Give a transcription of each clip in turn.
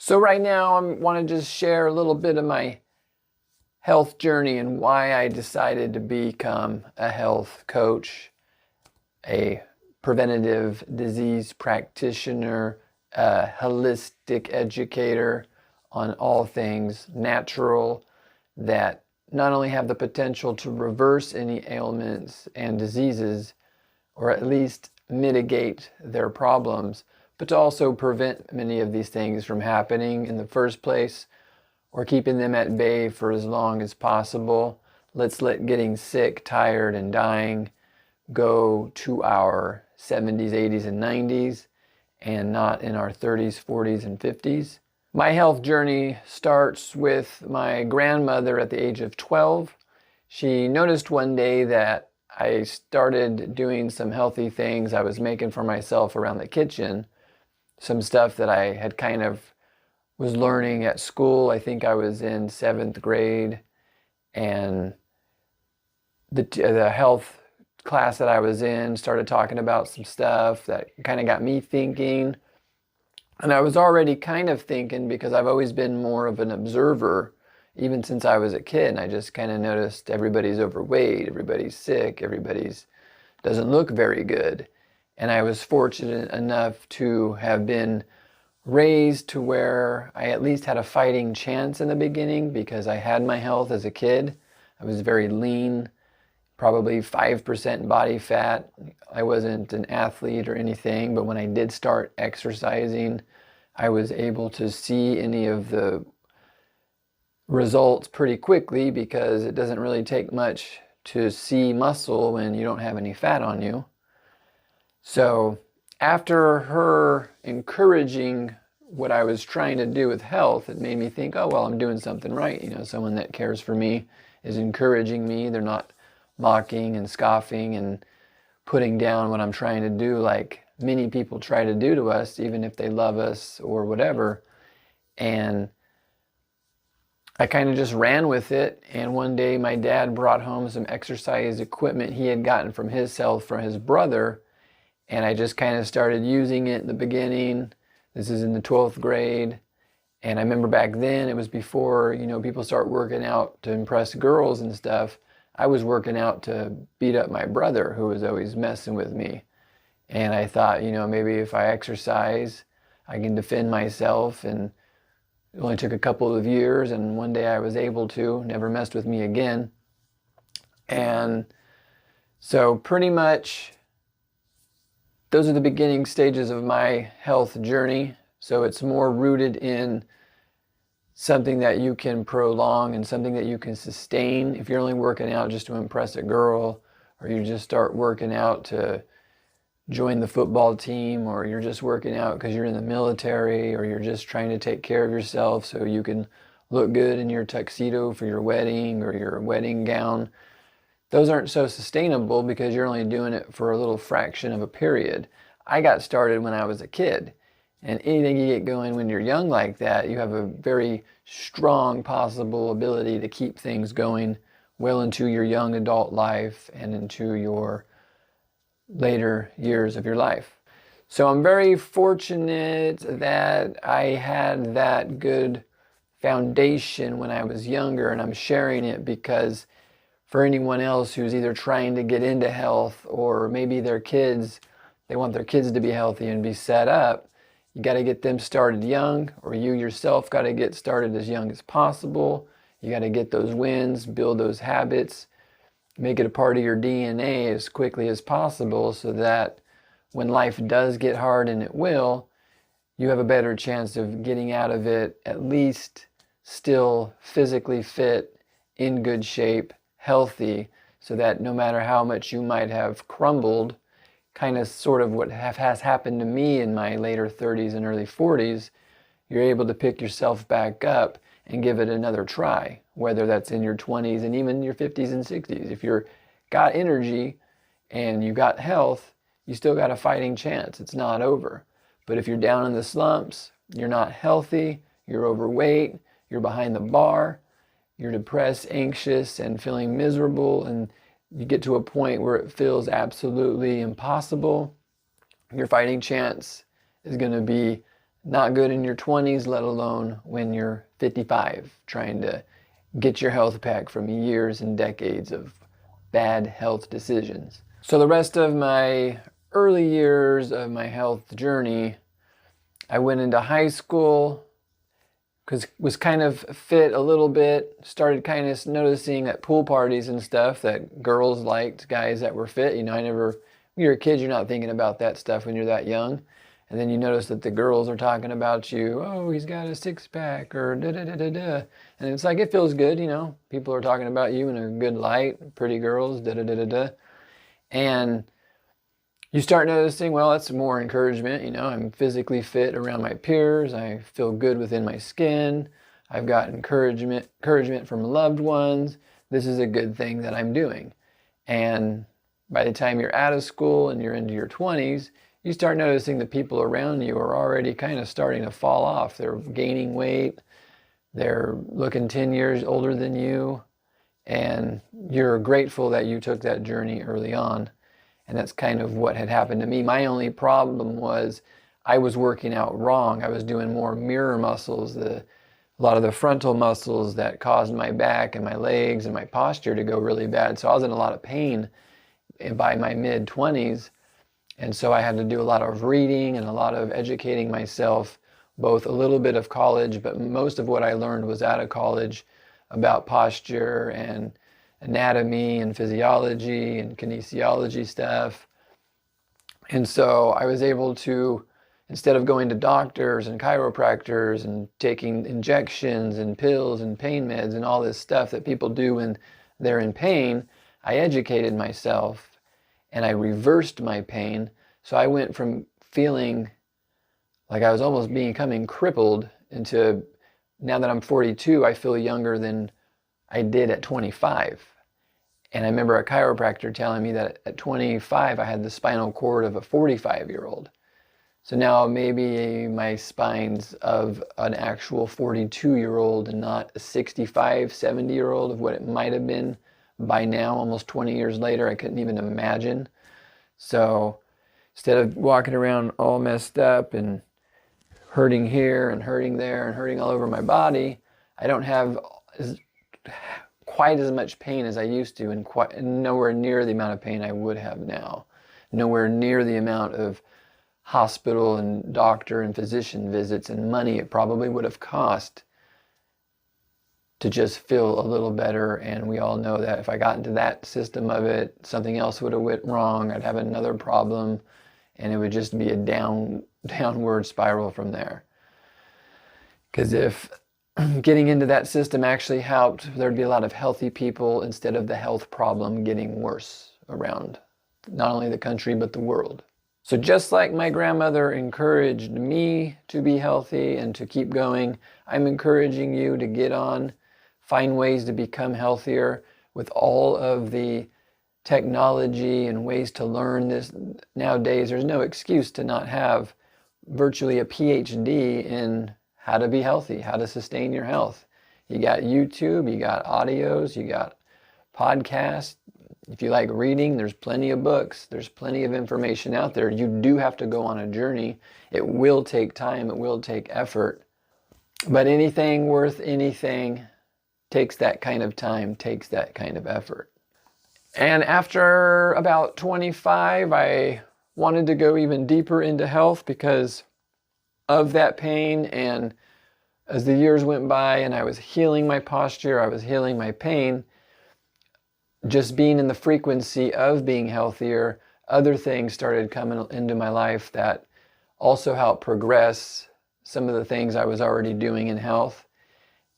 So right now I want to just share a little bit of my health journey and why I decided to become a health coach, a preventative disease practitioner, a holistic educator on all things natural that not only have the potential to reverse any ailments and diseases, or at least mitigate their problems, but to also prevent many of these things from happening in the first place or keeping them at bay for as long as possible. Let's let getting sick, tired, and dying go to our 70s, 80s, and 90s and not in our 30s, 40s, and 50s. My health journey starts with my grandmother at the age of 12. She noticed one day that I started doing some healthy things I was making for myself around the kitchen, some stuff that I had kind of was learning at school. I think I was in 7th grade, and the health class that I was in started talking about some stuff that kind of got me thinking. And I was already kind of thinking because I've always been more of an observer, even since I was a kid. And I just kind of noticed everybody's overweight, everybody's sick, everybody's doesn't look very good. And I was fortunate enough to have been raised to where I at least had a fighting chance in the beginning because I had my health as a kid. I was very lean, probably 5% body fat. I wasn't an athlete or anything, but when I did start exercising, I was able to see any of the results pretty quickly because it doesn't really take much to see muscle when you don't have any fat on you. So after her encouraging what I was trying to do with health, it made me think, oh, well, I'm doing something right. You know, someone that cares for me is encouraging me. They're not mocking and scoffing and putting down what I'm trying to do like many people try to do to us, even if they love us or whatever. And I kind of just ran with it. And one day my dad brought home some exercise equipment he had gotten from himself from his brother. And I just kind of started using it in the beginning. This is in the 12th grade. And I remember back then, it was before, people start working out to impress girls and stuff. I was working out to beat up my brother, who was always messing with me. And I thought, maybe if I exercise, I can defend myself. And it only took a couple of years, and one day I was able to, never messed with me again. And so pretty much those are the beginning stages of my health journey. So it's more rooted in something that you can prolong and something that you can sustain. If you're only working out just to impress a girl, or you just start working out to join the football team, or you're just working out because you're in the military, or you're just trying to take care of yourself so you can look good in your tuxedo for your wedding or your wedding gown, those aren't so sustainable because you're only doing it for a little fraction of a period. I got started when I was a kid. And anything you get going when you're young like that, you have a very strong possible ability to keep things going well into your young adult life and into your later years of your life. So I'm very fortunate that I had that good foundation when I was younger, and I'm sharing it because for anyone else who's either trying to get into health or maybe their kids, they want their kids to be healthy and be set up, you got to get them started young, or you yourself got to get started as young as possible. You got to get those wins, build those habits, make it a part of your DNA as quickly as possible so that when life does get hard, and it will, you have a better chance of getting out of it at least still physically fit, in good shape, healthy, so that no matter how much you might have crumbled, kind of sort of what has happened to me in my later 30s and early 40s, you're able to pick yourself back up and give it another try, whether that's in your 20s and even your 50s and 60s. If you're got energy and you got health, you still got a fighting chance. It's not over. But if you're down in the slumps, you're not healthy, you're overweight, you're behind the bar, you're depressed, anxious, and feeling miserable, and you get to a point where it feels absolutely impossible, your fighting chance is going to be not good in your 20s, let alone when you're 55, trying to get your health back from years and decades of bad health decisions. So the rest of my early years of my health journey, I went into high school because was kind of fit a little bit, started kind of noticing at pool parties and stuff that girls liked guys that were fit. You know, when you're a kid, you're not thinking about that stuff when you're that young. And then you notice that the girls are talking about you, oh, he's got a six-pack, or da-da-da-da-da. And it's like, it feels good, you know. People are talking about you in a good light, pretty girls, da-da-da-da-da. And you start noticing, well, that's more encouragement, you know. I'm physically fit around my peers. I feel good within my skin. I've got encouragement from loved ones. This is a good thing that I'm doing. And by the time you're out of school and you're into your 20s, you start noticing the people around you are already kind of starting to fall off. They're gaining weight. They're looking 10 years older than you. And you're grateful that you took that journey early on. And that's kind of what had happened to me. My only problem was I was working out wrong. I was doing more mirror muscles, a lot of the frontal muscles that caused my back and my legs and my posture to go really bad. So I was in a lot of pain by my mid-20s. And so I had to do a lot of reading and a lot of educating myself, both a little bit of college, but most of what I learned was out of college about posture and anatomy and physiology and kinesiology stuff. And so I was able to, instead of going to doctors and chiropractors and taking injections and pills and pain meds and all this stuff that people do when they're in pain, I educated myself and I reversed my pain. So I went from feeling like I was almost becoming crippled into, now that I'm 42, I feel younger than I did at 25. And I remember a chiropractor telling me that at 25, I had the spinal cord of a 45-year-old. So now maybe my spine's of an actual 42-year-old and not a 65, 70-year-old of what it might have been by now, almost 20 years later. I couldn't even imagine. So instead of walking around all messed up and hurting here and hurting there and hurting all over my body, I don't have quite as much pain as I used to, and nowhere near the amount of pain I would have now. Nowhere near the amount of hospital and doctor and physician visits and money it probably would have cost to just feel a little better. And we all know that if I got into that system of it, something else would have went wrong. I'd have another problem, and it would just be a downward spiral from there. Because if getting into that system actually helped, there'd be a lot of healthy people instead of the health problem getting worse around not only the country but the world. So just like my grandmother encouraged me to be healthy and to keep going, I'm encouraging you to get on, find ways to become healthier with all of the technology and ways to learn this. Nowadays, there's no excuse to not have virtually a PhD in how to be healthy, how to sustain your health. You got YouTube, you got audios, you got podcasts. If you like reading, there's plenty of books. There's plenty of information out there. You do have to go on a journey. It will take time. It will take effort. But anything worth anything takes that kind of time, takes that kind of effort. And after about 25, I wanted to go even deeper into health because of that pain. And as the years went by and I was healing my posture, I was healing my pain, just being in the frequency of being healthier, other things started coming into my life that also helped progress some of the things I was already doing in health.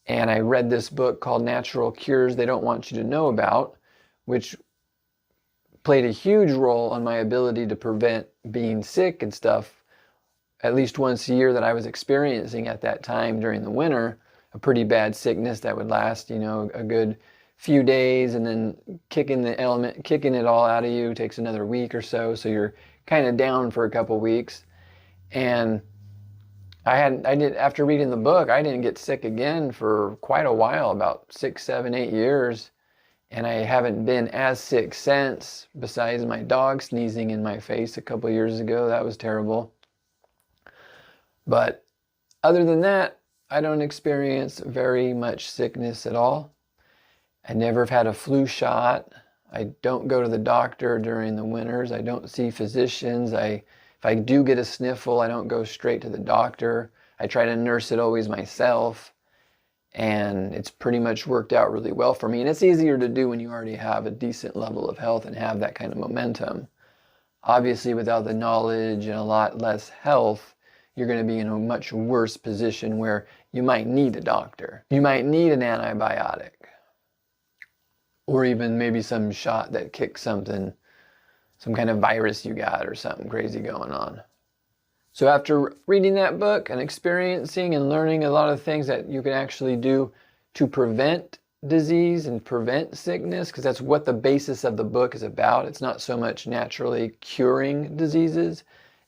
And I read this book called Natural Cures They Don't Want You to Know About, which played a huge role on my ability to prevent being sick and stuff at least once a year that I was experiencing at that time during the winter, a pretty bad sickness that would last, a good few days, and then kicking it all out of you takes another week or so. So you're kind of down for a couple weeks. And after reading the book, I didn't get sick again for quite a while, about 6, 7, 8 years. And I haven't been as sick since, besides my dog sneezing in my face a couple years ago. That was terrible. But Other than that, I don't experience very much sickness at all. I never have had a flu shot. I don't go to the doctor during the winters. I don't see physicians. If I do get a sniffle, I don't go straight to the doctor. I try to nurse it always myself. And it's pretty much worked out really well for me. And it's easier to do when you already have a decent level of health and have that kind of momentum. Obviously, without the knowledge and a lot less health, you're going to be in a much worse position where you might need a doctor. You might need an antibiotic. Or even maybe some shot that kicks something, some kind of virus you got or something crazy going on. So after reading that book and experiencing and learning a lot of things that you can actually do to prevent disease and prevent sickness, because that's what the basis of the book is about. It's not so much naturally curing diseases,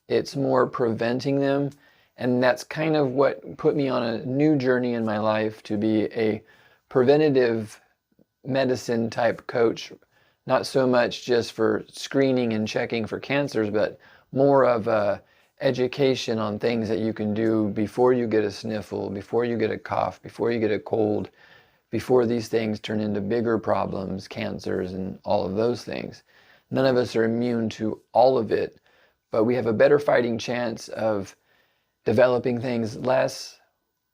it's more preventing them. And that's kind of what put me on a new journey in my life to be a preventative medicine type coach, not so much just for screening and checking for cancers, but more of a education on things that you can do before you get a sniffle, before you get a cough, before you get a cold, before these things turn into bigger problems, cancers and all of those things. None of us are immune to all of it, but we have a better fighting chance of developing things less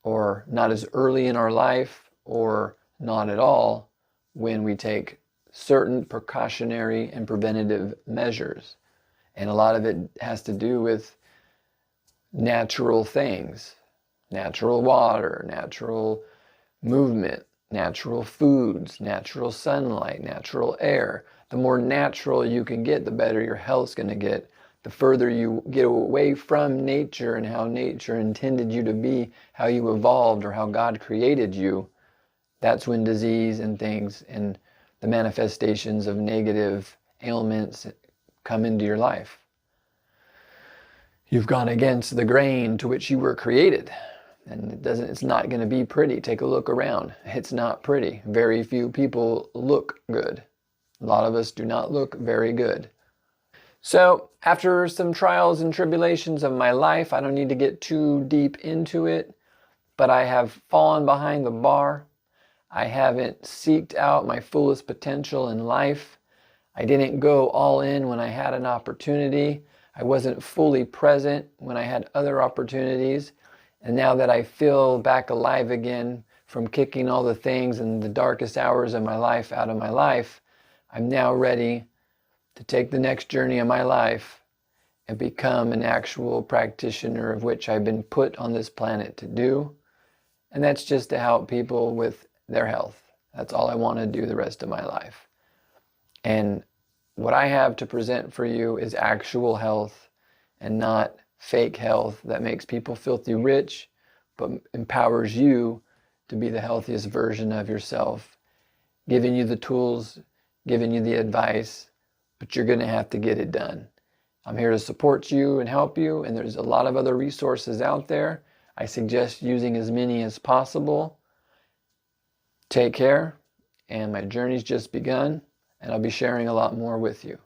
or not as early in our life or not at all when we take certain precautionary and preventative measures. And a lot of it has to do with natural things, natural water, natural movement, natural foods, natural sunlight, natural air. The more natural you can get, the better your health's going to get. The further you get away from nature and how nature intended you to be, how you evolved or how God created you, that's when disease and things and the manifestations of negative ailments come into your life. You've gone against the grain to which you were created. And it's not going to be pretty. Take a look around. It's not pretty. Very few people look good. A lot of us do not look very good. So after some trials and tribulations of my life, I don't need to get too deep into it, but I have fallen behind the bar. I haven't seeked out my fullest potential in life. I didn't go all in when I had an opportunity. I wasn't fully present when I had other opportunities. And now that I feel back alive again from kicking all the things in the darkest hours of my life out of my life, I'm now ready to take the next journey of my life and become an actual practitioner of which I've been put on this planet to do. And that's just to help people with their health. That's all I want to do the rest of my life. And what I have to present for you is actual health and not fake health that makes people filthy rich, but empowers you to be the healthiest version of yourself, giving you the tools, giving you the advice, but you're going to have to get it done. I'm here to support you and help you, and there's a lot of other resources out there. I suggest using as many as possible. Take care, and my journey's just begun, and I'll be sharing a lot more with you.